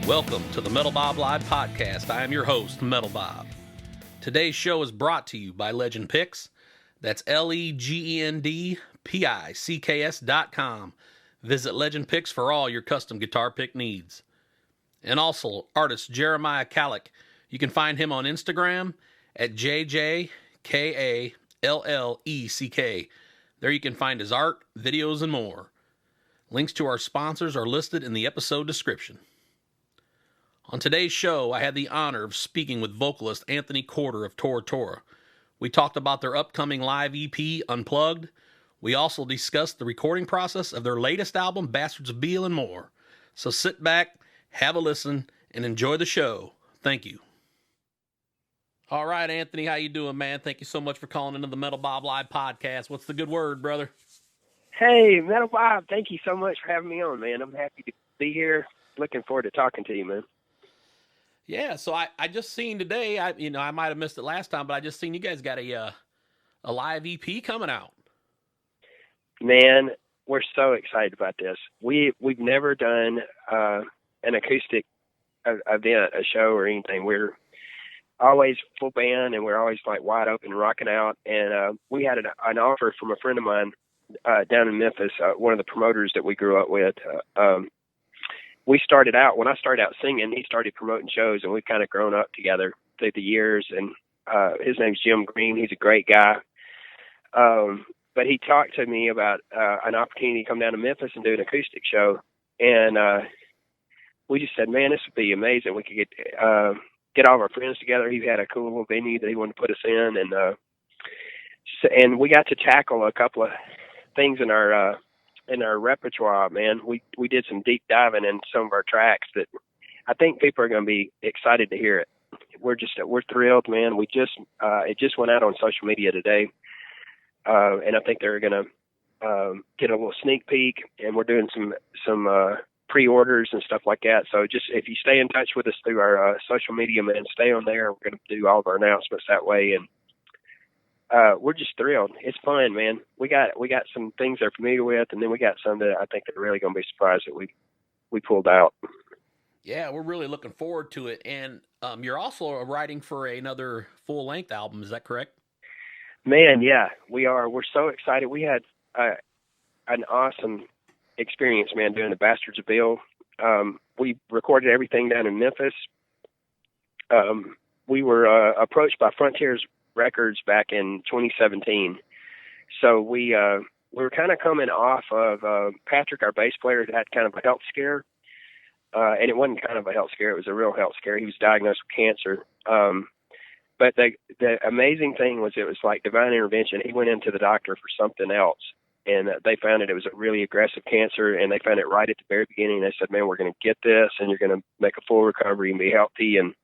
Welcome to the Metal Bob Live Podcast. I am your host, Metal Bob. Today's show is brought to you by Legend Picks. That's LEGENDPICKS.com. Visit Legend Picks for all your custom guitar pick needs. And also, artist Jeremiah Kalleck. You can find him on Instagram at JJKALLECK. There you can find his art, videos, and more. Links to our sponsors are listed in the episode description. On today's show, I had the honor of speaking with vocalist Anthony Corder of Tora Tora. We talked about their upcoming live EP, Unplugged. We also discussed the recording process of their latest album, Bastards of Beale, and more. So sit back, have a listen, and enjoy the show. Thank you. All right, Anthony, how you doing, man? Thank you so much for calling into the Metal Bob Live Podcast. What's the good word, brother? Hey, Metal Bob, thank you so much for having me on, man. I'm happy to be here. Looking forward to talking to you, man. Yeah, so I just seen today, I might have missed it last time, but I just seen you guys got a live EP coming out. Man, we're so excited about this. We've never done an acoustic event, a show or anything. We're always full band, and we're always like wide open, rocking out. And we had an offer from a friend of mine down in Memphis, one of the promoters that we grew up with. When I started out singing, he started promoting shows, and we've kind of grown up together through the years. And his name's Jim Green. He's a great guy. But he talked to me about an opportunity to come down to Memphis and do an acoustic show. And we just said, man, this would be amazing. We could get all of our friends together. He had a cool little venue that he wanted to put us in. And we got to tackle a couple of things in our repertoire, man. We did some deep diving in some of our tracks that I think people are going to be excited to hear it. We're thrilled, man. It just went out on social media today, and I think they're going to get a little sneak peek. And we're doing some pre-orders and stuff like that. So just if you stay in touch with us through our social media, man, stay on there. We're going to do all of our announcements that way, and we're just thrilled. It's fun, man. We got some things they're familiar with, and then we got some that I think they're really going to be surprised that we pulled out. Yeah, we're really looking forward to it. And you're also writing for another full-length album. Is that correct? Man, yeah, we are. We're so excited. We had an awesome experience, man, doing the Bastards of Beale. We recorded everything down in Memphis. We were approached by Frontiers Records back in 2017. So we were kind of coming off of Patrick, our bass player, had kind of a health scare. And it wasn't kind of a health scare. It was a real health scare. He was diagnosed with cancer. But the amazing thing was it was like divine intervention. He went into the doctor for something else, and they found it was a really aggressive cancer, and they found it right at the very beginning. They said, man, we're going to get this, and you're going to make a full recovery and be healthy, and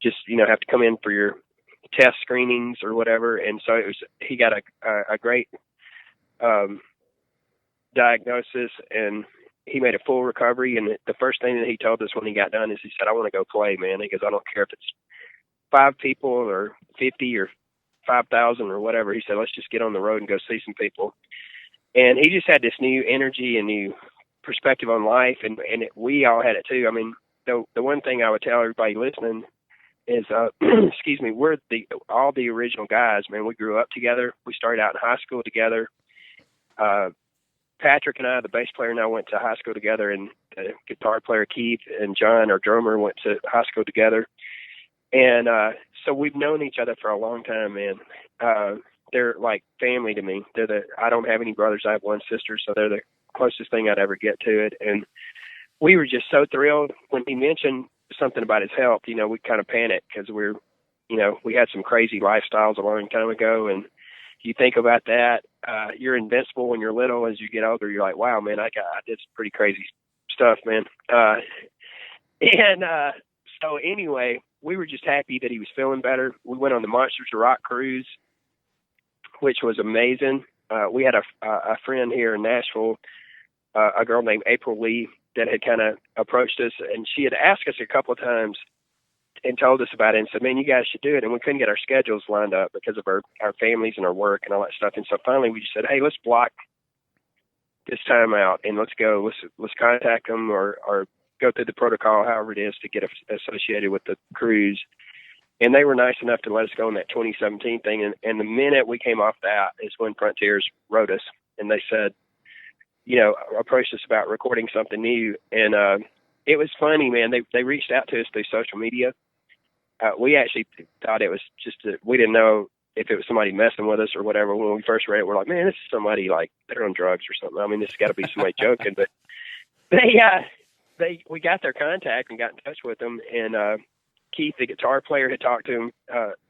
just, have to come in for your test screenings or whatever. And so he got a great diagnosis, and he made a full recovery. And the first thing that he told us when he got done is he said, I want to go play, man. He goes, I don't care if it's 5 people or 50 or 5,000 or whatever. He said, let's just get on the road and go see some people. And he just had this new energy and new perspective on life. And we all had it too. I mean, the one thing I would tell everybody listening is, excuse me, we're all the original guys, man. We grew up together. We started out in high school together. Patrick and I, the bass player, and I went to high school together, and the guitar player Keith and John, our drummer, went to high school together. And so we've known each other for a long time, man. They're like family to me. I don't have any brothers. I have one sister, so they're the closest thing I'd ever get to it. And we were just so thrilled when he mentioned something about his health. We kind of panicked because we had some crazy lifestyles a long time ago, and you think about that, you're invincible when you're little. As you get older, you're like, wow, man, I did some pretty crazy stuff, man. So anyway, we were just happy that he was feeling better. We went on the Monsters of Rock cruise, which was amazing. We had a friend here in Nashville, a girl named April Lee, that had kind of approached us, and she had asked us a couple of times and told us about it and said, man, you guys should do it. And we couldn't get our schedules lined up because of our families and our work and all that stuff. And so finally we just said, hey, let's block this time out and let's go. Let's contact them or go through the protocol, however it is, to get associated with the cruise. And they were nice enough to let us go on that 2017 thing. And the minute we came off that is when Frontiers wrote us, and they said, approached us about recording something new. And it was funny, man. They reached out to us through social media. We actually thought it was we didn't know if it was somebody messing with us or whatever. When we first read it, we're like, man, this is somebody like they're on drugs or something. I mean, this has got to be somebody joking. But we got their contact and got in touch with them. And Keith, the guitar player, had talked to him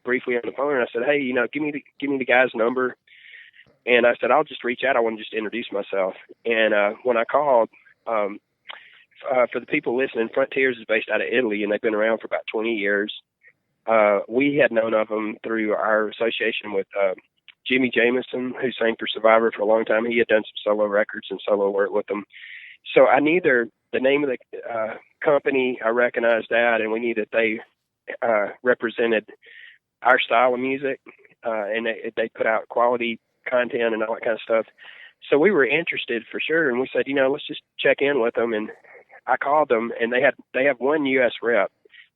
briefly on the phone. And I said, hey, give me the guy's number. And I said, I'll just reach out. I want to just introduce myself. And when I called, for the people listening, Frontiers is based out of Italy, and they've been around for about 20 years. We had known of them through our association with Jimmy Jamison, who sang for Survivor for a long time. He had done some solo records and solo work with them. So I knew the name of the company. I recognized that, and we knew that they represented our style of music, and they put out quality content and all that kind of stuff. So we were interested for sure, and we said, let's just check in with them. And I called them, and they have one U.S. rep.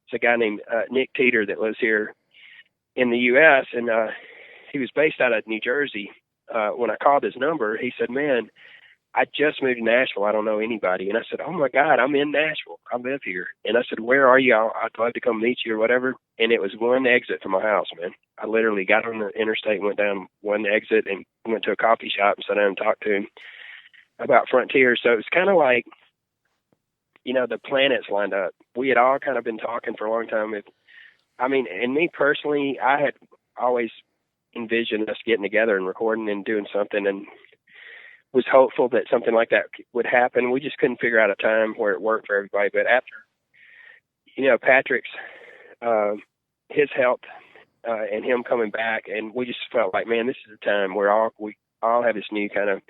It's a guy named Nick Teeter that lives here in the U.S., and he was based out of New Jersey. When I called his number, he said, man, I just moved to Nashville. I don't know anybody. And I said, oh, my God, I'm in Nashville. I live here. And I said, where are you? I'd love to come meet you or whatever. And it was one exit from my house, man. I literally got on the interstate, went down one exit, and went to a coffee shop and sat down and talked to him about Frontiers. So it was kind of like, the planets lined up. We had all kind of been talking for a long time. And me personally, I had always envisioned us getting together and recording and doing something, and was hopeful that something like that would happen. We just couldn't figure out a time where it worked for everybody. But after, Patrick's, his health, and him coming back, and we just felt like, man, this is a time where we all have this new kind of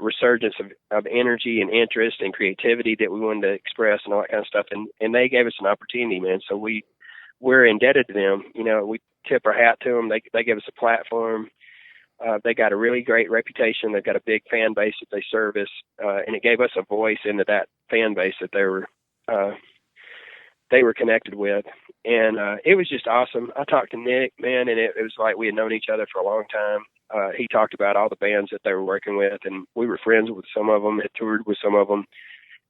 resurgence of energy and interest and creativity that we wanted to express and all that kind of stuff. And they gave us an opportunity, man. So we're indebted to them. We tip our hat to them. They gave us a platform. They got a really great reputation. They've got a big fan base that they service, and it gave us a voice into that fan base that they were connected with. And it was just awesome. I talked to Nick, man, and it was like we had known each other for a long time. He talked about all the bands that they were working with, and we were friends with some of them, had toured with some of them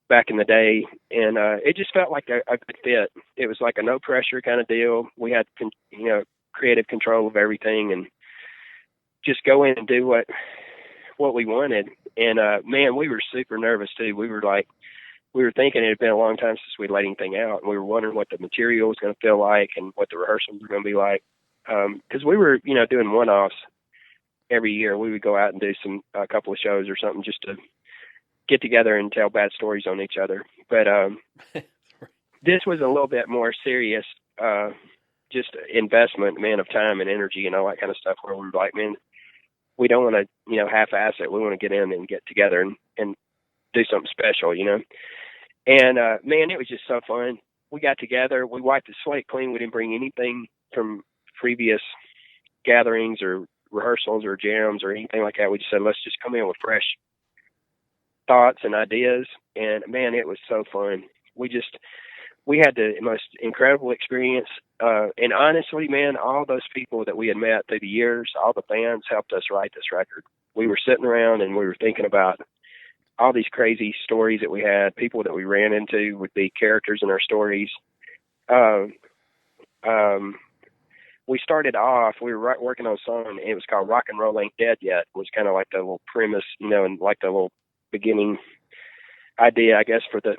back in the day. And it just felt like a good fit. It was like a no pressure kind of deal. We had, creative control of everything, and just go in and do what we wanted. And man, we were super nervous too. We were thinking it had been a long time since we'd let anything out, and we were wondering what the material was going to feel like and what the rehearsals were going to be like. Because we were, doing one-offs every year. We would go out and do a couple of shows or something just to get together and tell bad stories on each other. But this was a little bit more serious, just investment, man, of time and energy and all that kind of stuff, where we were like, man, we don't want to, half-ass it. We want to get in and get together and do something special, And, man, it was just so fun. We got together. We wiped the slate clean. We didn't bring anything from previous gatherings or rehearsals or jams or anything like that. We just said, let's just come in with fresh thoughts and ideas. And, man, it was so fun. We had the most incredible experience. And honestly, man, all those people that we had met through the years, all the bands helped us write this record. We were sitting around and we were thinking about all these crazy stories that we had, people that we ran into would be characters in our stories. We started off, we were working on a song, and it was called Rock and Roll Ain't Dead Yet. It was kind of like the little premise, and like the little beginning idea, I guess, for the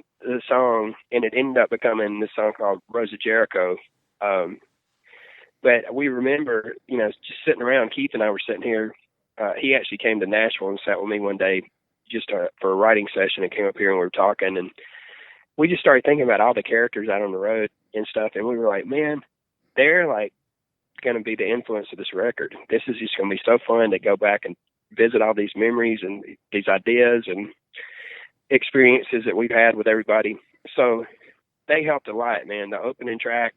song. And it ended up becoming this song called Rosa Jericho. But we remember, just sitting around, Keith and I were sitting here. He actually came to Nashville and sat with me one day just for a writing session, and came up here and we were talking, and we just started thinking about all the characters out on the road and stuff. And we were like, man, they're like going to be the influence of this record. This is just going to be so fun to go back and visit all these memories and these ideas and experiences that we've had with everybody. So they helped a lot, man. The opening track,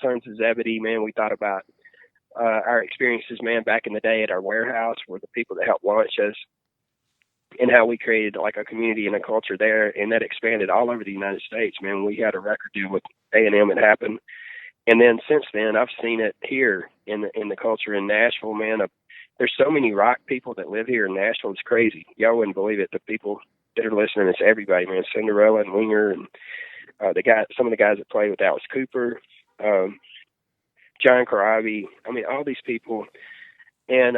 Sons of Zebedee, man, we thought about our experiences, man, back in the day at our warehouse, were the people that helped launch us. and how we created like a community and a culture there, and that expanded all over the United States, man. We had a record deal with A&M. It happened. And then since then, I've seen it here in the culture in Nashville, man. There's so many rock people that live here in Nashville. It's crazy. Y'all wouldn't believe it. The people that are listening, it's everybody, man. Cinderella and Winger, and some of the guys that play with Alice Cooper, John Corabi. I mean, all these people. And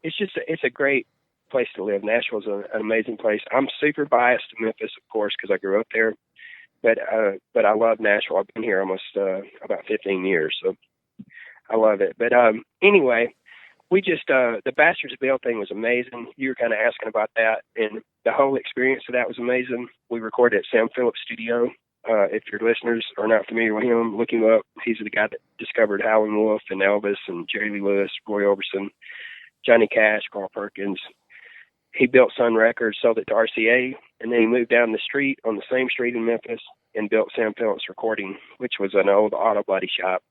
it's a great place to live. Nashville's an amazing place. I'm super biased to Memphis, of course, because I grew up there. But I love Nashville. I've been here almost about 15 years, so I love it. But anyway, we just the Bastards Bill thing was amazing. You were kind of asking about that, and the whole experience of that was amazing. We recorded at Sam Phillips Studio. If your listeners are not familiar with him, look him up. He's the guy that discovered Howlin' Wolf and Elvis and Jerry Lee Lewis, Roy Orbison, Johnny Cash, Carl Perkins. He built Sun Records, sold it to RCA, and then he moved down the street on the same street in Memphis and built Sam Phillips Recording, which was an old auto body shop.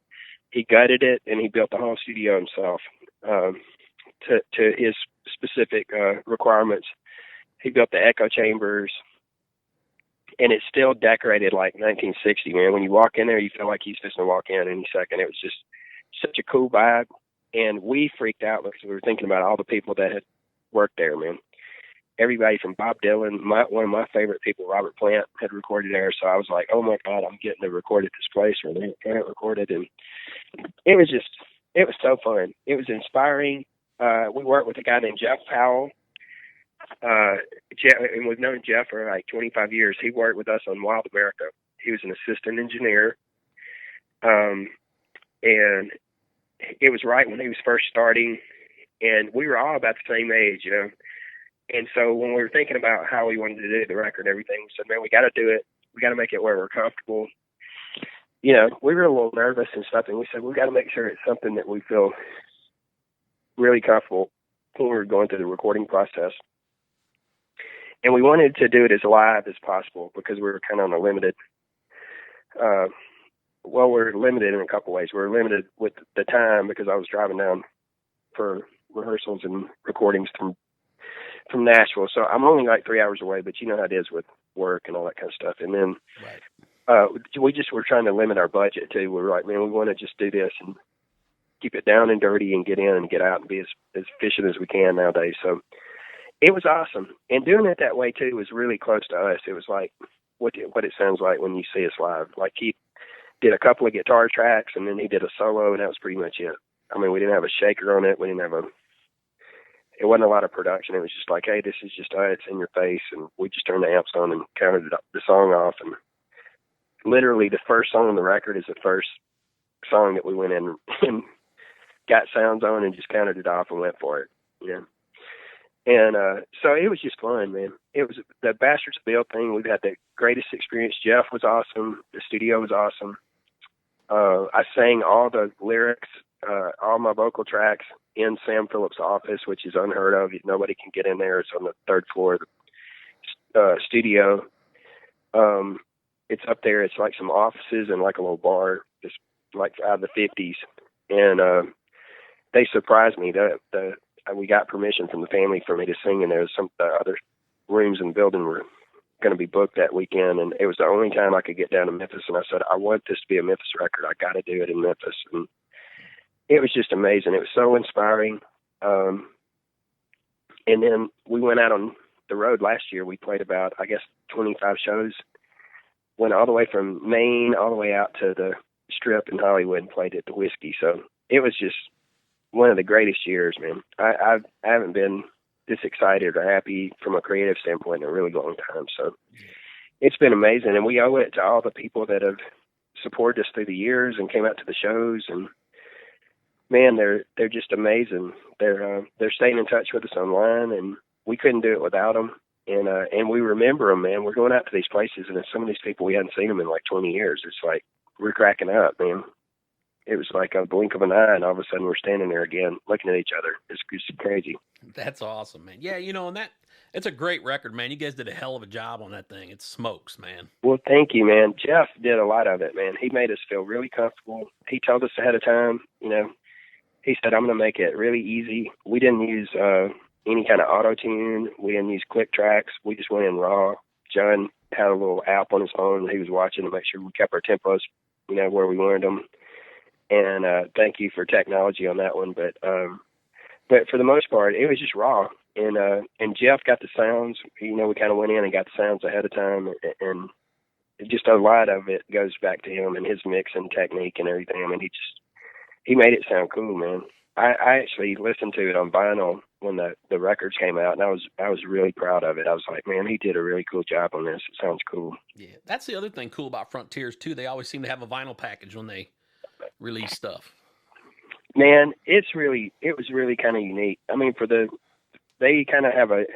He gutted it, and he built the whole studio himself to his specific requirements. He built the echo chambers, and it's still decorated like 1960, man. When you walk in there, you feel like he's just going to walk in any second. It was just such a cool vibe, and we freaked out because we were thinking about all the people that had worked there, man. Everybody from Bob Dylan, one of my favorite people, Robert Plant, had recorded there. So I was like, oh my God, I'm getting to record at this place where they can't record it. And it was so fun. It was inspiring. We worked with a guy named Jeff Powell. And we've known Jeff for like 25 years. He worked with us on Wild America. He was an assistant engineer. And it was right when he was first starting. And we were all about the same age, you know. And so when we were thinking about how we wanted to do the record and everything, we said, man, we got to do it. We got to make it where we're comfortable. You know, we were a little nervous and stuff, and we said, we got to make sure it's something that we feel really comfortable when we were going through the recording process. And we wanted to do it as live as possible because we were kind of on a limited, we're limited in a couple ways. We're limited with the time because I was driving down for rehearsals and recordings from Nashville. So I'm only like 3 hours away, but you know how it is with work and all that kind of stuff. And then we just were trying to limit our budget too. We were like, man, we want to just do this and keep it down and dirty and get in and get out and be as efficient as we can nowadays. So it was awesome. And doing it that way too was really close to us. It was like what it sounds like when you see us live. Like he did a couple of guitar tracks and then he did a solo, and that was pretty much it. I mean, we didn't have a shaker on it. It wasn't a lot of production. It was just like, hey, this is just it's in your face. And we just turned the amps on and counted the song off. And literally the first song on the record is the first song that we went in and got sounds on and just counted it off and went for it, you know. And so it was just fun, man. It was the Bastards Bill thing. We've had the greatest experience. Jeff was awesome. The studio was awesome. I sang all the lyrics, all my vocal tracks in Sam Phillips' office, which is unheard of. Nobody can get in there. It's on the third floor of the studio. It's up there. It's like some offices and like a little bar. It's like out of the 50s. And they surprised me. We got permission from the family for me to sing, and there was some other rooms in the building were going to be booked that weekend, and it was the only time I could get down to Memphis. And I said, I want this to be a Memphis record. I got to do it in Memphis. And it was just amazing. It was so inspiring. And then we went out on the road last year. We played about, 25 shows. Went all the way from Maine all the way out to the Strip in Hollywood and played at the Whiskey. So it was just one of the greatest years, man. I haven't been this excited or happy from a creative standpoint in a really long time. So it's been amazing. And we owe it to all the people that have supported us through the years and came out to the shows. And man, they're just amazing. They're staying in touch with us online, and we couldn't do it without them. And we remember them, man. We're going out to these places, and some of these people, we hadn't seen them in like 20 years. It's like, we're cracking up, man. It was like a blink of an eye, and all of a sudden we're standing there again, looking at each other. It's crazy. That's awesome, man. Yeah, and it's a great record, man. You guys did a hell of a job on that thing. It smokes, man. Well, thank you, man. Jeff did a lot of it, man. He made us feel really comfortable. He told us ahead of time, he said, I'm going to make it really easy. We didn't use any kind of auto tune. We didn't use click tracks. We just went in raw. John had a little app on his phone that he was watching to make sure we kept our tempos, where we wanted them. And thank you for technology on that one. But for the most part, it was just raw. And Jeff got the sounds. We kind of went in and got the sounds ahead of time, and just a lot of it goes back to him and his mixing technique and everything. I mean, he made it sound cool, man. I actually listened to it on vinyl when the records came out, and I was really proud of it. I was like, man, he did a really cool job on this. It sounds cool. Yeah, that's the other thing cool about Frontiers too. They always seem to have a vinyl package when they release stuff. Man, it was really kind of unique. I mean, they kind of have a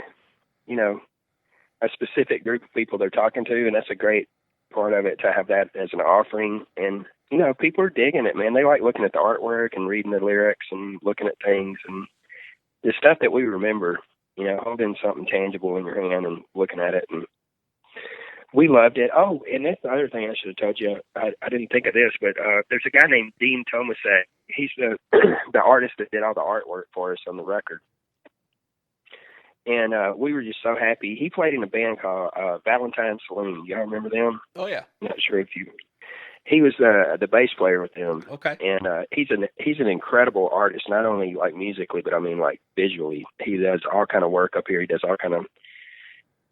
specific group of people they're talking to, and that's a great part of it to have that as an offering. And people are digging it, man. They like looking at the artwork and reading the lyrics and looking at things and the stuff that we remember, holding something tangible in your hand and looking at it. And we loved it. Oh, and that's the other thing I should have told you. I didn't think of this, but there's a guy named Dean Tomasek. He's the the artist that did all the artwork for us on the record. And we were just so happy. He played in a band called Valentine Saloon. Y'all remember them? Oh, yeah. Not sure if you... He was the bass player with them. Okay. And he's an incredible artist, not only like musically, but I mean like visually. He does all kind of work up here. He does all kind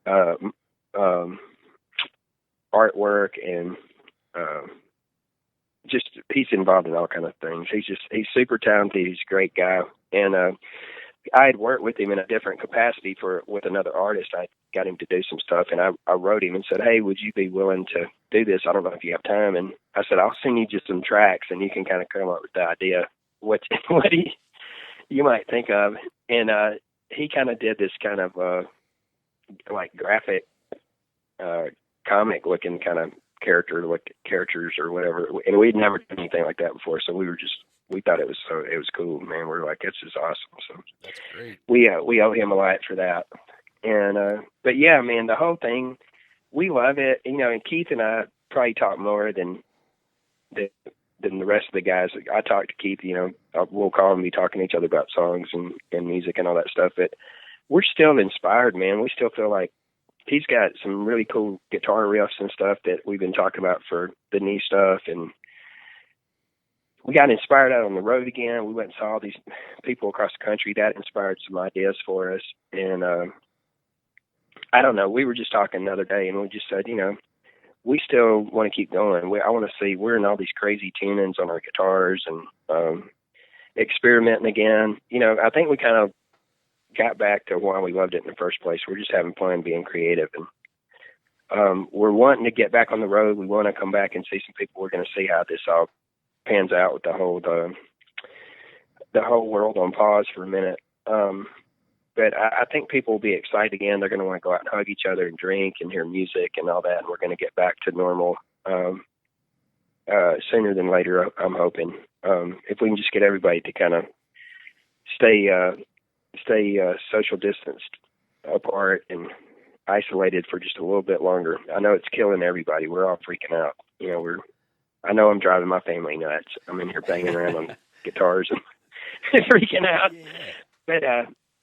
of artwork and just he's involved in all kind of things. He's super talented. He's a great guy. And I had worked with him in a different capacity with another artist. I got him to do some stuff, and I wrote him and said, hey, would you be willing to do this? I don't know if you have time. And I said, I'll send you just some tracks, and you can kind of come up with the idea what you might think of. And he kind of did this kind of like graphic comic looking kind of characters or whatever. And we'd never done anything like that before, so we thought it was cool, man. We're like, this is awesome. So that's great. We owe him a lot for that. And but yeah, man, the whole thing, we love it. And Keith and I probably talk more than the rest of the guys. I talk to Keith. We'll call and be talking to each other about songs and music and all that stuff. But we're still inspired, man. We still feel like he's got some really cool guitar riffs and stuff that we've been talking about for the new stuff. And we got inspired out on the road again. We went and saw all these people across the country. That inspired some ideas for us. And I don't know. We were just talking the other day, and we just said, we still want to keep going. I want to see, we're in all these crazy tunings on our guitars and experimenting again. I think we kind of got back to why we loved it in the first place. We're just having fun being creative. And we're wanting to get back on the road. We want to come back and see some people. We're going to see how this all pans out with the whole world on pause for a minute. But I think people will be excited again. They're going to want to go out and hug each other and drink and hear music and all that. And we're going to get back to normal sooner than later, I'm hoping. If we can just get everybody to kind of stay social distanced apart and isolated for just a little bit longer. I know it's killing everybody. We're all freaking out. I know I'm driving my family nuts. I'm in here banging around on guitars and freaking out. Yeah. But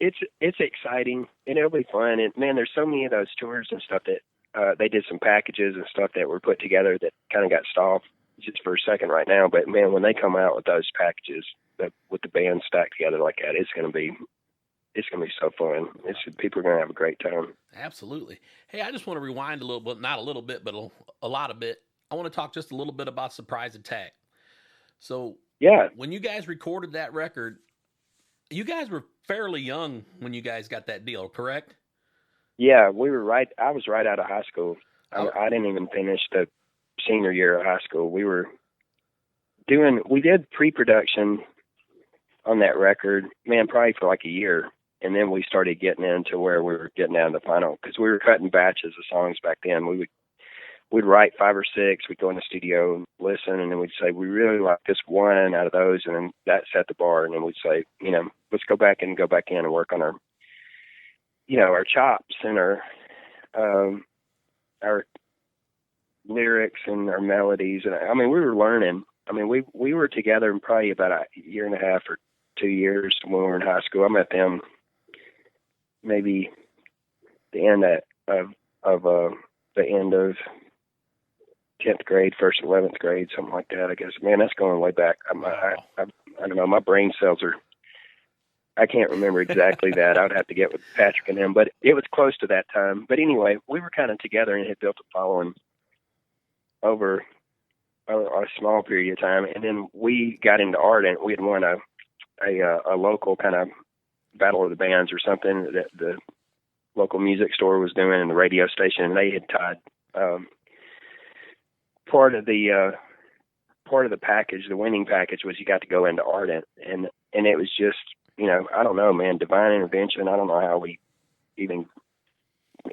it's exciting, and it'll be fun. And man, there's so many of those tours and stuff that they did some packages and stuff that were put together that kind of got stalled just for a second right now. But man, when they come out with those packages with the band stacked together like that, it's gonna be so fun. People are gonna have a great time. Absolutely. Hey, I just want to rewind a little bit, not a little bit, but a lot of bit. I want to talk just a little bit about Surprise Attack. So yeah, when you guys recorded that record, you guys were fairly young when you guys got that deal, correct? Yeah, we were right. I was right out of high school. I didn't even finish the senior year of high school. We did pre-production on that record, man, probably for like a year. And then we started getting into where we were getting down to the final, because we were cutting batches of songs back then. We'd write 5 or 6. We'd go in the studio and listen, and then we'd say, we really like this one out of those, and then that set the bar. And then we'd say, let's go back in and work on our, our chops and our lyrics and our melodies. And I mean, we were learning. I mean, we were together in probably about a year and a half or 2 years when we were in high school. I met them maybe the end the end of 10th grade, first 11th grade, something like that, I guess. Man, that's going way back. I don't know. My brain cells are, I can't remember exactly that. I would have to get with Patrick and them, but it was close to that time. But anyway, we were kind of together and had built a following over a small period of time. And then we got into Ardent. We had won a local kind of battle of the bands or something that the local music store was doing and the radio station, and they had tied part of the package, the winning package, was you got to go into Ardent, and it was just, I don't know, man, divine intervention. I don't know how we even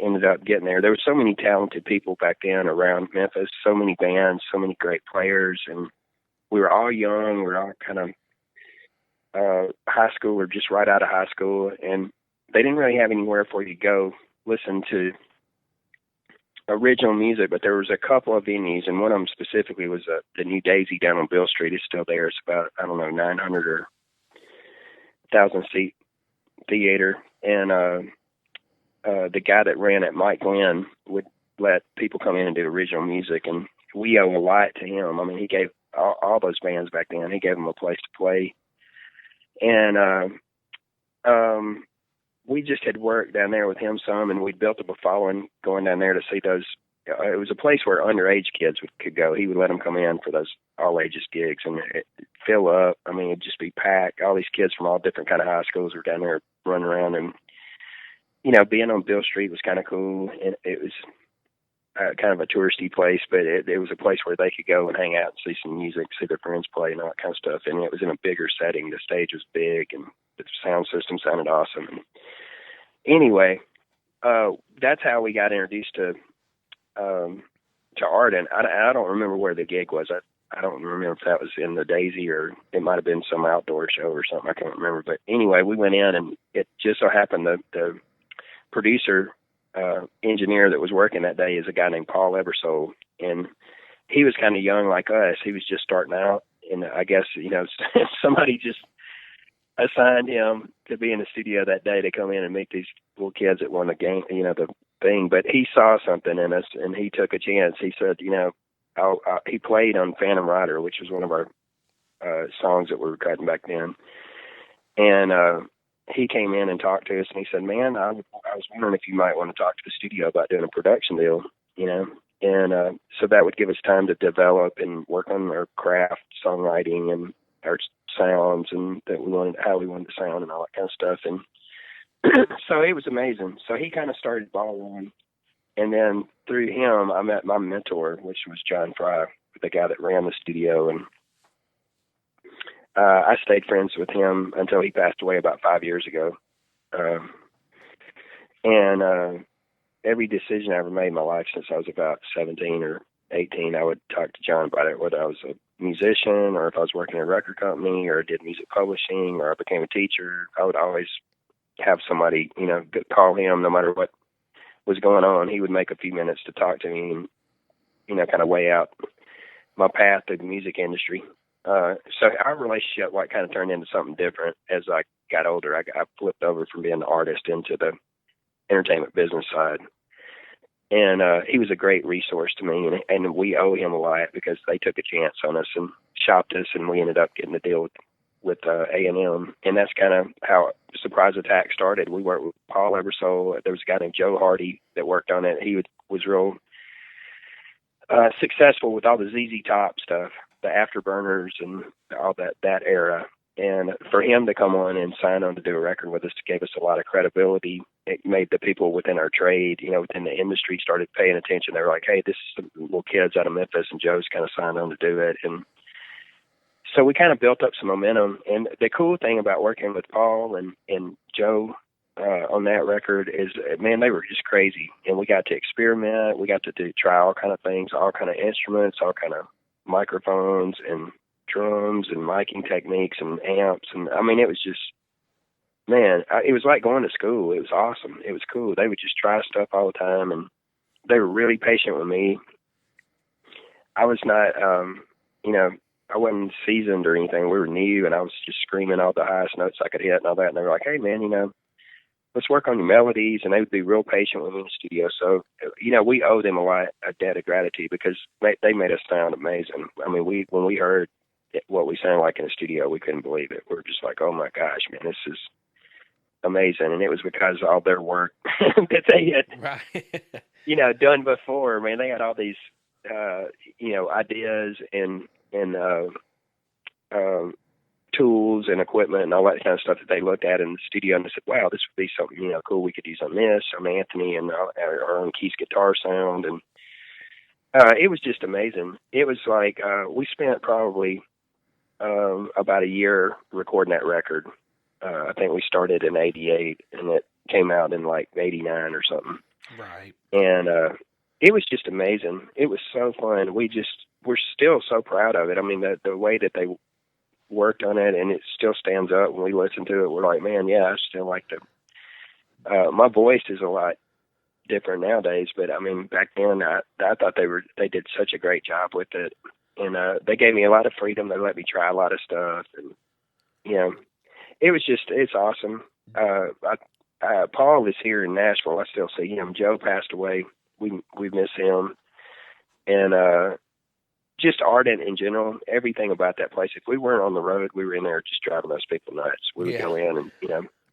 ended up getting there. There were so many talented people back then around Memphis, so many bands, so many great players, and we were all young. We were all kind of high school or just right out of high school, and they didn't really have anywhere for you to go listen to original music, but there was a couple of venues, and one of them specifically was the New Daisy down on Bill Street. It's still there. It's about, 900 or 1,000 seat theater, and the guy that ran it, Mike Glenn, would let people come in and do original music, and we owe a lot to him. I mean, he gave all those bands back then, he gave them a place to play, and we just had worked down there with him some, and we built up a following going down there to see those. It was a place where underage kids could go. He would let them come in for those all ages gigs, and it'd fill up. I mean, it'd just be packed. All these kids from all different kind of high schools were down there running around, and being on Bill Street was kind of cool. And it was kind of a touristy place, but it was a place where they could go and hang out and see some music, see their friends play, and all that kind of stuff. And it was in a bigger setting. The stage was big, and the sound system sounded awesome. And anyway, that's how we got introduced to Ardent. I don't remember where the gig was. I don't remember if that was in the Daisy or it might have been some outdoor show or something. I can't remember. But anyway, we went in, and it just so happened the producer, engineer that was working that day is a guy named Paul Ebersole, and he was kind of young like us. He was just starting out, and I guess somebody just assigned him to be in the studio that day to come in and meet these little kids that won the game, the thing. But he saw something in us, and he took a chance. He said, he played on Phantom Rider, which was one of our songs that we were cutting back then. And he came in and talked to us, and he said, man, I was wondering if you might want to talk to the studio about doing a production deal, And so that would give us time to develop and work on our craft, songwriting, and our sounds, and how we wanted to sound and all that kind of stuff. And so it was amazing. So he kind of started ball rolling. And then through him, I met my mentor, which was John Fry, the guy that ran the studio. And I stayed friends with him until he passed away about 5 years ago. Every decision I ever made in my life since I was about 17 or 18, I would talk to John about it, whether I was a musician or if I was working in a record company or did music publishing or I became a teacher. I would always have somebody, call him no matter what was going on. He would make a few minutes to talk to me and, kind of weigh out my path through the music industry. So our relationship kind of turned into something different as I got older. I flipped over from being an artist into the entertainment business side. And he was a great resource to me, and we owe him a lot because they took a chance on us and shopped us, and we ended up getting a deal with A&M. And that's kind of how Surprise Attack started. We worked with Paul Ebersole. There was a guy named Joe Hardy that worked on it. He was real successful with all the ZZ Top stuff, the Afterburners and all that era. And for him to come on and sign on to do a record with us gave us a lot of credibility. It made the people within our trade, within the industry, started paying attention. They were like, hey, this is some little kids out of Memphis, and Joe's kind of signed on to do it. And so we kind of built up some momentum. And the cool thing about working with Paul and Joe on that record is, man, they were just crazy. And we got to experiment. We got to try all kind of things, all kind of instruments, all kind of microphones and drums and miking techniques and amps. And I mean, it was just, man, it was like going to school. It was awesome. It was cool. They would just try stuff all the time, and they were really patient with me. I was not, I wasn't seasoned or anything. We were new, and I was just screaming all the highest notes I could hit and all that. And they were like, hey, man, let's work on your melodies, and they would be real patient with me in the studio. So, we owe them a debt of gratitude, because they made us sound amazing. I mean, when we heard what we sounded like in the studio, we couldn't believe it. We were just like, oh my gosh, man, this is amazing. And it was because of all their work that they had, right. done before. Man, they had all these, ideas and tools and equipment and all that kind of stuff that they looked at in the studio, and they said, wow, this would be something, cool. We could use on this, on Anthony and our own Keith's guitar sound. And it was just amazing. It was like, we spent probably about a year recording that record. I think we started in 88 and it came out in like 89 or something. Right. And it was just amazing. It was so fun. We're still so proud of it. I mean, the way that they worked on it, and it still stands up when we listen to it. We're like, man, yeah, I still like my voice is a lot different nowadays, but I mean, back then I thought they did such a great job with it. And they gave me a lot of freedom. They let me try a lot of stuff, and it's awesome. Paul is here in Nashville. I still see him. Joe passed away. We miss him, and just Ardent in general. Everything about that place. If we weren't on the road, we were in there just driving those people nuts. We would go in and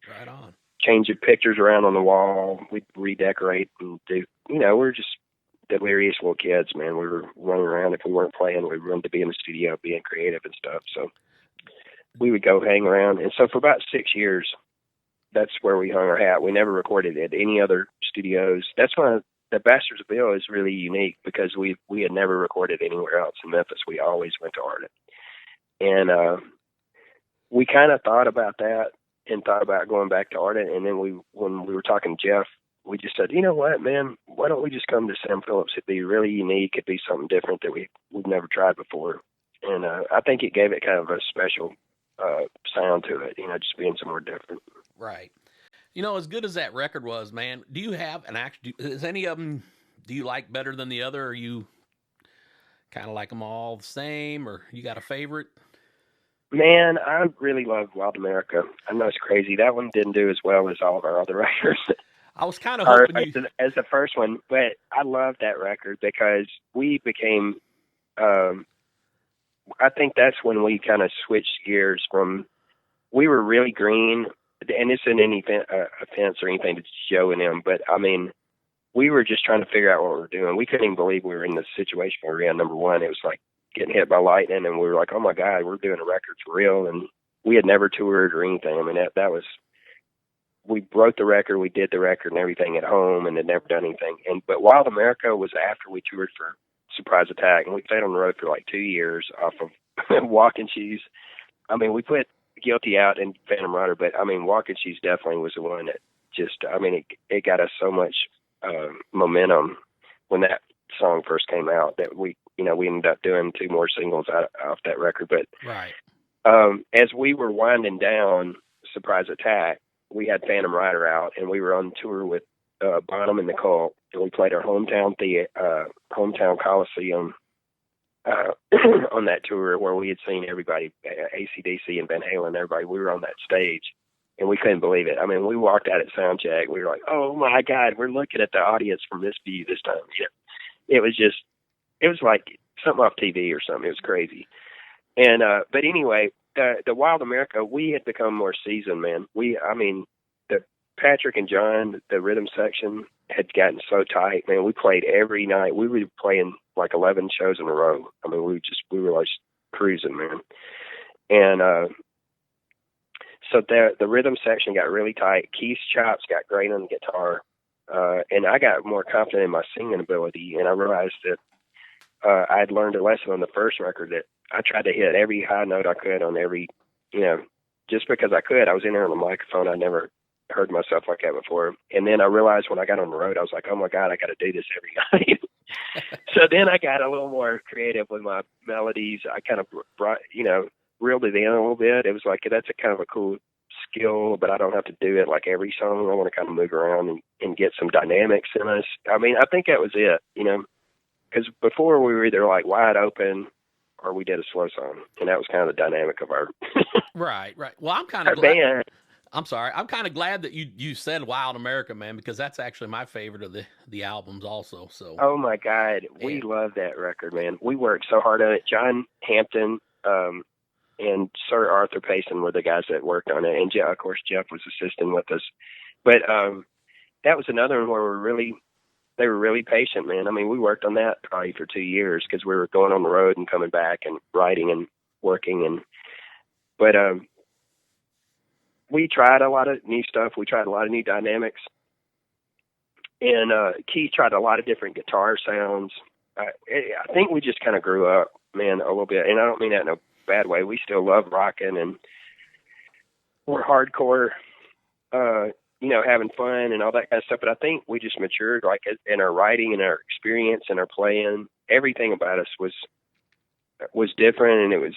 right on, change the pictures around on the wall. We'd redecorate and do. We're just delirious little kids, man. We were running around. If we weren't playing, we'd run to be in the studio, being creative and stuff. So we would go hang around. And so for about 6 years, that's where we hung our hat. We never recorded at any other studios. That's why the Bastards of Bill is really unique, because we had never recorded anywhere else in Memphis. We always went to Ardent. And we kind of thought about that and thought about going back to Ardent. And then when we were talking to Jeff, we just said, you know what, man, why don't we just come to Sam Phillips? It'd be really unique. It'd be something different that we've never tried before. And I think it gave it kind of a special sound to it, just being somewhere different. Right. As good as that record was, man, do you have is any of them, do you like better than the other? Or you kind of like them all the same, or you got a favorite? Man, I really love Wild America. I know it's crazy. That one didn't do as well as all of our other records. I was kind of hoping as the first one, but I love that record because we became, I think that's when we kind of switched gears from, we were really green, and it's in any offense or anything to Joe and him, but I mean, we were just trying to figure out what we were doing. We couldn't even believe we were in the situation we were in. Number one, it was like getting hit by lightning, and we were like, oh my God, we're doing a record for real. And we had never toured or anything. I mean, that was, we wrote the record, we did the record and everything at home, and had never done anything. But Wild America was after we toured for Surprise Attack, and we played on the road for like 2 years off of Walking Shoes. I mean, we put Guilty out and Phantom Rider, but I mean, Walking Shoes definitely was the one that just, I mean, it got us so much momentum when that song first came out that we ended up doing 2 more singles off that record. But right. As we were winding down Surprise Attack, we had Phantom Rider out, and we were on tour with Bonham and the Cult, and we played our hometown Coliseum on that tour, where we had seen everybody, AC/DC and Van Halen, everybody. We were on that stage, and we couldn't believe it. I mean, we walked out at soundcheck. We were like, oh my God, we're looking at the audience from this view this time. It was like something off TV or something. It was crazy. And, but anyway, the Wild America, we had become more seasoned, man. The Patrick and John, the rhythm section had gotten so tight, man. We played every night. We were playing like 11 shows in a row. I mean, we were like cruising, man. And, so the rhythm section got really tight. Keith's chops got great on the guitar. And I got more confident in my singing ability. And I realized that, I had learned a lesson on the first record that I tried to hit every high note I could on every, just because I could. I was in there on the microphone. I never heard myself like that before. And then I realized when I got on the road, I was like, oh my God, I got to do this every night. So then I got a little more creative with my melodies. I kind of brought, reeled it in a little bit. It was like, that's a kind of a cool skill, but I don't have to do it like every song. I want to kind of move around and get some dynamics in us. I mean, I think that was it, because before we were either like wide open or we did a slow song, and that was kind of the dynamic of our right. Well, I'm kind of band. I'm sorry. I'm kind of glad that you said Wild America, man, because that's actually my favorite of the albums also. So. Oh my God, we love that record, man. We worked so hard on it. John Hampton and Sir Arthur Payson were the guys that worked on it, and of course Jeff was assisting with us. But that was another one where they were really patient, man. I mean, we worked on that probably for 2 years because we were going on the road and coming back and writing and working. But we tried a lot of new stuff. We tried a lot of new dynamics. And Keith tried a lot of different guitar sounds. I think we just kind of grew up, man, a little bit. And I don't mean that in a bad way. We still love rocking, and we're hardcore, having fun and all that kind of stuff. But I think we just matured, like in our writing and our experience and our playing. Everything about us was different, and it was,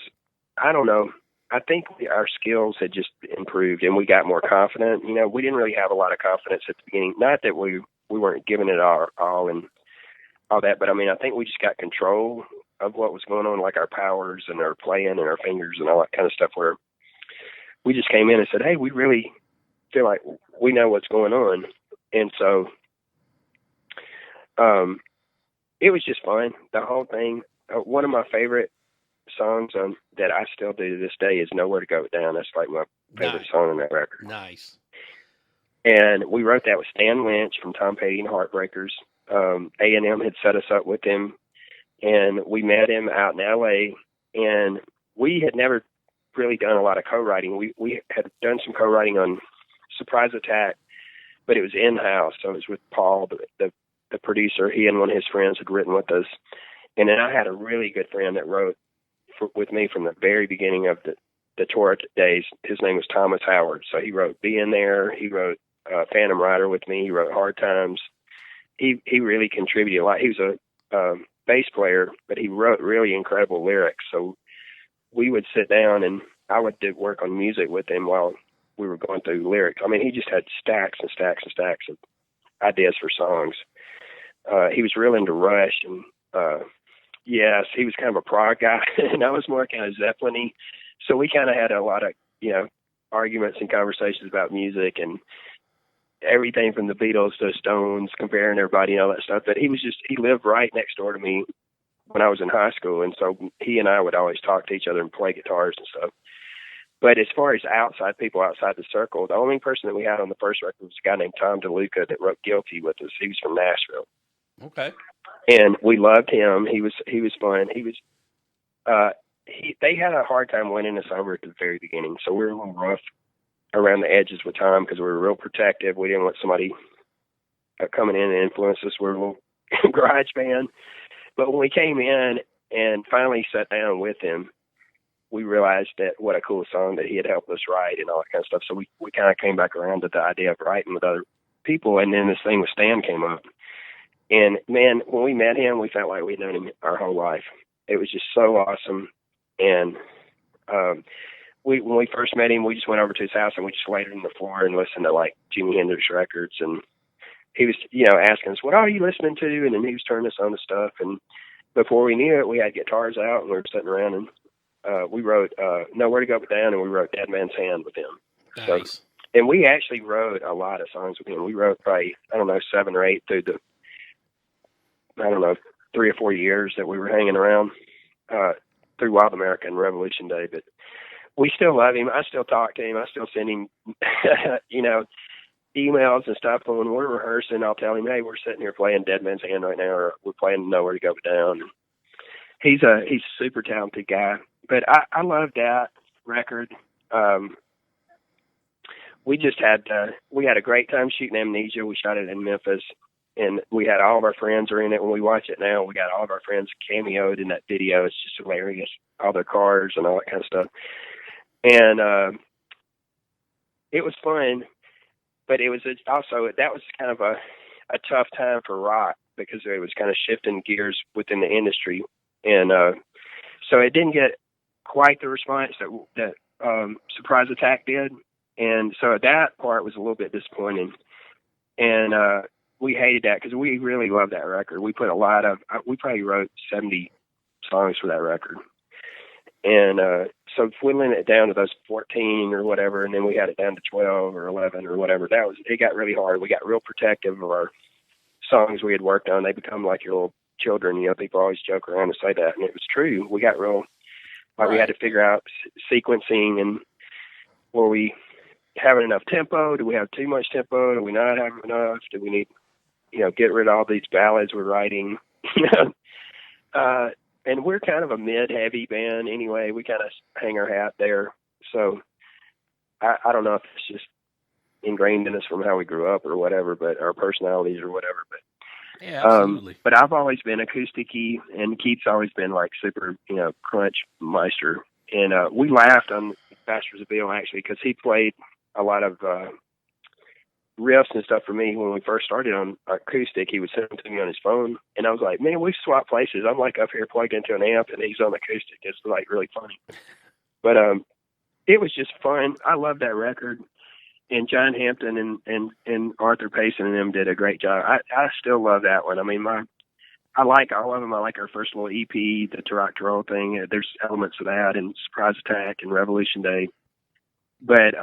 I don't know. I think our skills had just improved, and we got more confident. We didn't really have a lot of confidence at the beginning. Not that we weren't giving it our all and all that, but I mean, I think we just got control of what was going on, like our powers and our playing and our fingers and all that kind of stuff, where we just came in and said, hey, we really feel like we know what's going on. And so it was just fun, the whole thing. One of my favorite songs that I still do to this day is Nowhere to Go But Down. That's like my favorite song on that record. Nice. And we wrote that with Stan Lynch from Tom Petty and Heartbreakers. A&M had set us up with him, and we met him out in L.A., and we had never really done a lot of co-writing. We had done some co-writing on Surprise Attack, but it was in-house, so it was with Paul, the producer. He and one of his friends had written with us. And then I had a really good friend that wrote with me from the very beginning of the Tora days. His name was Thomas Howard. So he wrote Be In There. He wrote Phantom Rider with me. He wrote Hard Times. He really contributed a lot. He was a bass player, but he wrote really incredible lyrics. So we would sit down, and I would do work on music with him while we were going through lyrics. I mean, he just had stacks and stacks and stacks of ideas for songs. He was real into Rush, and yes, he was kind of a prog guy, and I was more kind of Zeppelin-y. So we kind of had a lot of, arguments and conversations about music and everything from the Beatles to Stones, comparing everybody and all that stuff. But he lived right next door to me when I was in high school, and so he and I would always talk to each other and play guitars and stuff. But as far as people outside the circle, the only person that we had on the first record was a guy named Tom DeLuca that wrote Guilty with us. He was from Nashville. Okay. And we loved him. He was fun. They had a hard time winning us over at the very beginning, so we were a little rough around the edges with Tom because we were real protective. We didn't want somebody coming in and influence us. We were a little garage band. But when we came in and finally sat down with him, we realized that what a cool song that he had helped us write and all that kind of stuff. So we kind of came back around to the idea of writing with other people, and then this thing with Stan came up. And, man, when we met him, we felt like we'd known him our whole life. It was just so awesome. And when we first met him, we just went over to his house and we just laid on the floor and listened to, like, Jimi Hendrix records. And he was, asking us, what are you listening to? And then he was turning us on to stuff. And before we knew it, we had guitars out and we were sitting around and we wrote Nowhere to Go But Down, and we wrote Dead Man's Hand with him. Nice. So, and we actually wrote a lot of songs with him. We wrote probably, 7 or 8 through 3 or 4 years that we were hanging around through Wild America and Revolution Day. But we still love him. I still talk to him. I still send him, emails and stuff. And when we're rehearsing, I'll tell him, hey, we're sitting here playing Dead Man's Hand right now, or we're playing Nowhere to Go But Down. He's a super talented guy. But I love that record. We just we had a great time shooting Amnesia. We shot it in Memphis, and we had all of our friends are in it. When we watch it now, we got all of our friends cameoed in that video. It's just hilarious, all their cars and all that kind of stuff. And it was fun, but it was also, that was kind of a tough time for rock because it was kind of shifting gears within the industry. And so it didn't get quite the response that Surprise Attack did. And so that part was a little bit disappointing. And we hated that because we really loved that record. We put we probably wrote 70 songs for that record. And so whittling it down to those 14 or whatever, and then we had it down to 12 or 11 or whatever. It got really hard. We got real protective of our songs we had worked on. They become like your little children. People always joke around and say that, and it was true. We got real, like, we had to figure out sequencing, and were we having enough tempo? Do we have too much tempo? Do we not have enough? Do we need, get rid of all these ballads we're writing? And we're kind of a mid-heavy band anyway. We kind of hang our hat there. So I don't know if it's just ingrained in us from how we grew up or whatever, but our personalities or whatever. But yeah, absolutely. But I've always been acoustic-y, and Keith's always been like super, crunch meister. And we laughed on Bastards of Bill, actually, because he played a lot of riffs and stuff for me when we first started on acoustic. He would send them to me on his phone, and I was like, man, we've swapped places. I'm like up here plugged into an amp, and he's on acoustic. It's like really funny. But it was just fun. I love that record. And John Hampton and Arthur Payson and them did a great job. I still love that one. I mean, I like all of them. I like our first little EP, the Tora Tora thing. There's elements of that, and Surprise Attack and Revolution Day. But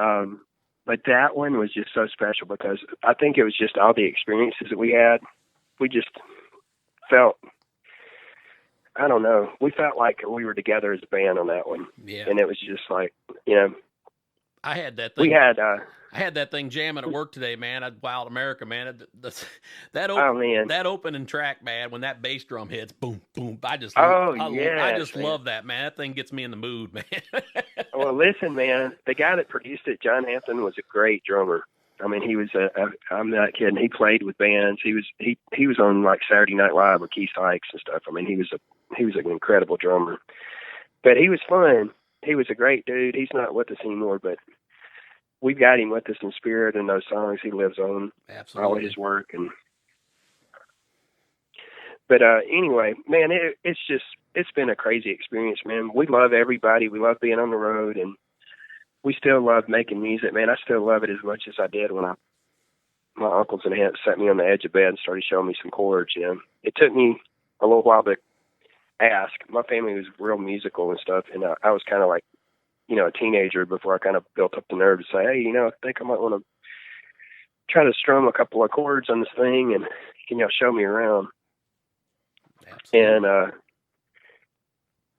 that one was just so special because I think it was just all the experiences that we had. We just felt, I don't know, we felt like we were together as a band on that one. Yeah. And it was just like, I had that thing. I had that thing jamming at work today, man. Wild America, man. That opening track, man, when that bass drum hits, boom, boom. I just love that, man. That thing gets me in the mood, man. Well, listen, man, the guy that produced it, John Hampton, was a great drummer. I mean, he was I'm not kidding. He played with bands. He was on like Saturday Night Live with Keith Sykes and stuff. I mean, he was an incredible drummer. But he was fun. He was a great dude. He's not with us anymore, but we've got him with us in spirit and those songs. He lives on. Absolutely. All of his work. But anyway, man, it's been a crazy experience, man. We love everybody. We love being on the road, and we still love making music, man. I still love it as much as I did when my uncles and aunts sat me on the edge of bed and started showing me some chords. It took me a little while to ask. My family was real musical and stuff, and I was kind of like, a teenager before I kind of built up the nerve to say, hey, I think I might want to try to strum a couple of chords on this thing, and can y'all show me around? Absolutely. And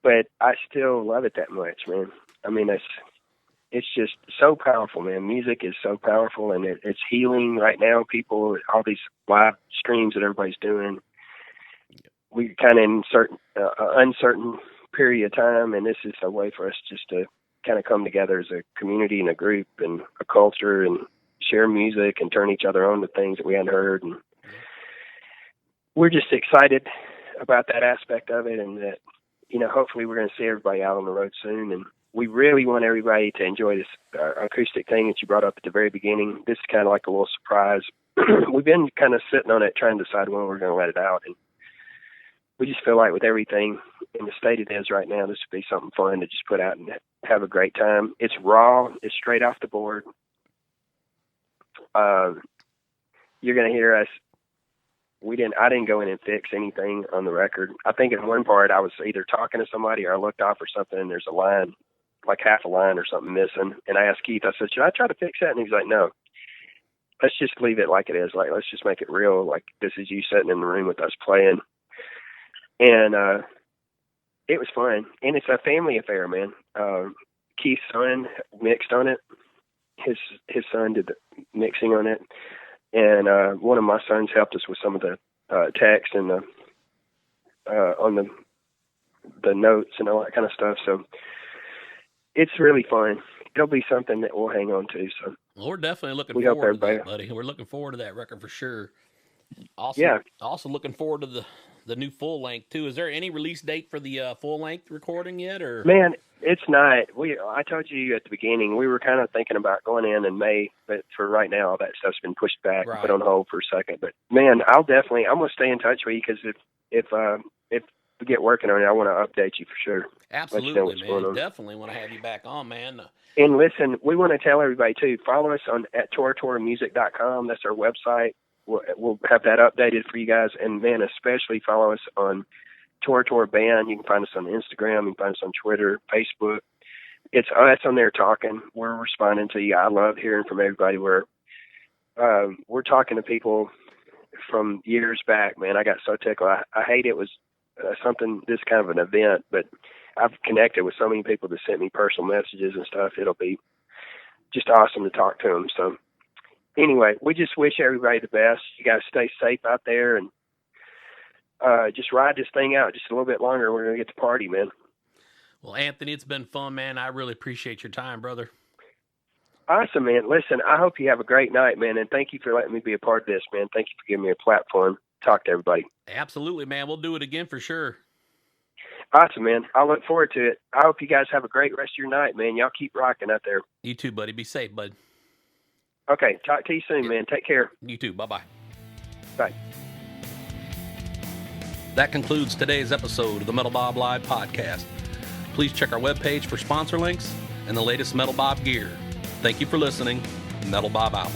but I still love it that much, man. I mean, it's just so powerful, man. Music is so powerful, and it's healing right now. People, all these live streams that everybody's doing, we kind of in uncertain period of time, and this is a way for us just to kind of come together as a community and a group and a culture and share music and turn each other on to things that we hadn't heard. And we're just excited about that aspect of it, and that, hopefully we're going to see everybody out on the road soon. And we really want everybody to enjoy this acoustic thing that you brought up at the very beginning. This is kind of like a little surprise. We've been kind of sitting on it, trying to decide when we're going to let it out. And we just feel like with everything in the state it is right now, this would be something fun to just put out and have a great time. It's raw. It's straight off the board. You're going to hear us. I didn't go in and fix anything on the record. I think in one part I was either talking to somebody or I looked off or something, and there's a line, like half a line or something missing. And I asked Keith, I said, should I try to fix that? And he was like, no. Let's just leave it like it is. Like, let's just make it real. Like, this is you sitting in the room with us playing. And it was fun. And it's a family affair, man. Keith's son mixed on it. His son did the mixing on it. And one of my sons helped us with some of the text and on the notes and all that kind of stuff. So it's really fun. It'll be something that we'll hang on to. So well, we're definitely looking forward to that, buddy. We're looking forward to that record for sure. Also looking forward to the new full length too. Is there any release date for the full length recording yet? Or man, it's not. I told you at the beginning we were kind of thinking about going in May, but for right now all that stuff's been pushed back, put on hold for a second. But man, I'm gonna stay in touch with you because if we get working on it, I want to update you for sure. Absolutely, man. Definitely want to have you back on, man. And listen, we want to tell everybody too. Follow us at toratoramusic.com. That's our website. We'll have that updated for you guys. And man, especially follow us on Tora Tora Band. You can find us on Instagram. You can find us on Twitter, Facebook. it's us on there talking. We're responding to you. I love hearing from everybody. We're talking to people from years back, man. I got so tickled. I hate it was something, this kind of an event, but I've connected with so many people that sent me personal messages and stuff. It'll be just awesome to talk to them. So anyway, we just wish everybody the best. You guys stay safe out there and just ride this thing out just a little bit longer. We're going to get to party, man. Well, Anthony, it's been fun, man. I really appreciate your time, brother. Awesome, man. Listen, I hope you have a great night, man, and thank you for letting me be a part of this, man. Thank you for giving me a platform to talk to everybody. Absolutely, man. We'll do it again for sure. Awesome, man. I look forward to it. I hope you guys have a great rest of your night, man. Y'all keep rocking out there. You too, buddy. Be safe, bud. Okay, talk to you soon, man. Take care. You too. Bye-bye. Bye. That concludes today's episode of the Metal Bob Live podcast. Please check our webpage for sponsor links and the latest Metal Bob gear. Thank you for listening. Metal Bob out.